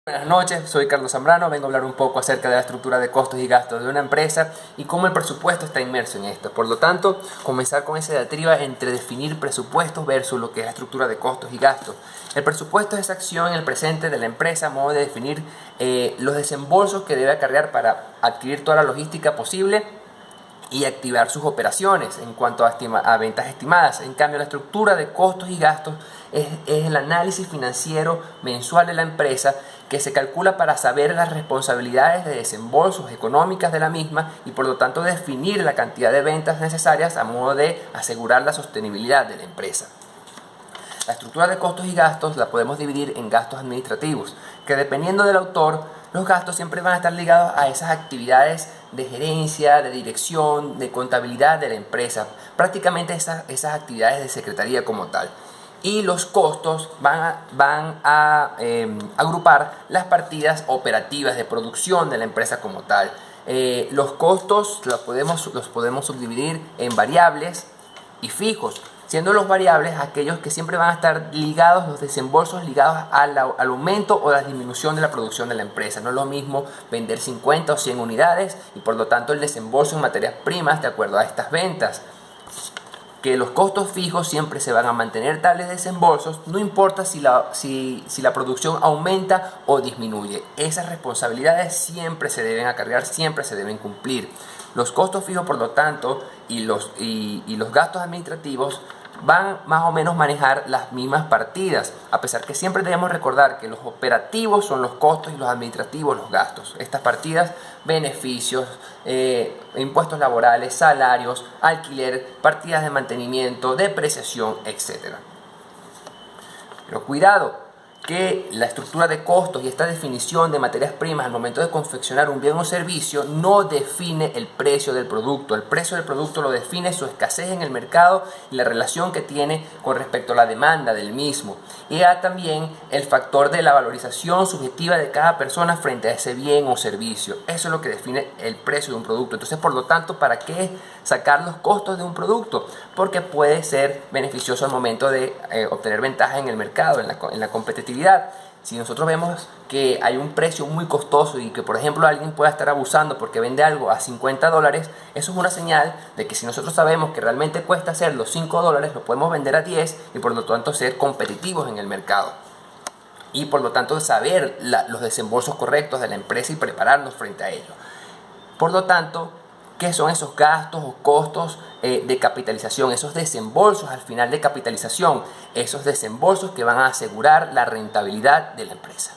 Buenas noches, soy Carlos Zambrano, vengo a hablar un poco acerca de la estructura de costos y gastos de una empresa y cómo el presupuesto está inmerso en esto. Por lo tanto, comenzar con esa diatriba entre definir presupuestos versus lo que es la estructura de costos y gastos. El presupuesto es esa acción en el presente de la empresa a modo de definir los desembolsos que debe acarrear para adquirir toda la logística posible y activar sus operaciones en cuanto a ventas estimadas. En cambio, la estructura de costos y gastos es el análisis financiero mensual de la empresa que se calcula para saber las responsabilidades de desembolsos económicas de la misma y por lo tanto definir la cantidad de ventas necesarias a modo de asegurar la sostenibilidad de la empresa. La estructura de costos y gastos la podemos dividir en gastos administrativos, que dependiendo del autor, los gastos siempre van a estar ligados a esas actividades de gerencia, de dirección, de contabilidad de la empresa, prácticamente esas actividades de secretaría como tal. Y los costos van a agrupar las partidas operativas de producción de la empresa como tal. Los costos los podemos subdividir en variables y fijos, siendo los variables aquellos que siempre van a estar ligados, los desembolsos ligados al aumento o la disminución de la producción de la empresa. No es lo mismo vender 50 o 100 unidades y por lo tanto el desembolso en materias primas de acuerdo a estas ventas. Que los costos fijos siempre se van a mantener tales desembolsos, no importa si la producción aumenta o disminuye. Esas responsabilidades siempre se deben acarrear, siempre se deben cumplir. Los costos fijos, por lo tanto, y los gastos administrativos van más o menos a manejar las mismas partidas, a pesar que siempre debemos recordar que los operativos son los costos y los administrativos los gastos. Estas partidas, beneficios, impuestos laborales, salarios, alquiler, partidas de mantenimiento, depreciación, etc. Pero cuidado, que la estructura de costos y esta definición de materias primas al momento de confeccionar un bien o servicio no define el precio del producto. El precio del producto lo define su escasez en el mercado y la relación que tiene con respecto a la demanda del mismo. Y también el factor de la valorización subjetiva de cada persona frente a ese bien o servicio. Eso es lo que define el precio de un producto. Entonces, por lo tanto, ¿para qué sacar los costos de un producto? Porque puede ser beneficioso al momento de obtener ventaja en el mercado, en la competitividad. Si nosotros vemos que hay un precio muy costoso y que por ejemplo alguien pueda estar abusando porque vende algo a $50, eso es una señal de que si nosotros sabemos que realmente cuesta hacer los $5, lo podemos vender a 10 y por lo tanto ser competitivos en el mercado. Y por lo tanto saber los desembolsos correctos de la empresa y prepararnos frente a ello. Por lo tanto, ¿qué son esos gastos o costos de capitalización? Esos desembolsos al final de capitalización, esos desembolsos que van a asegurar la rentabilidad de la empresa.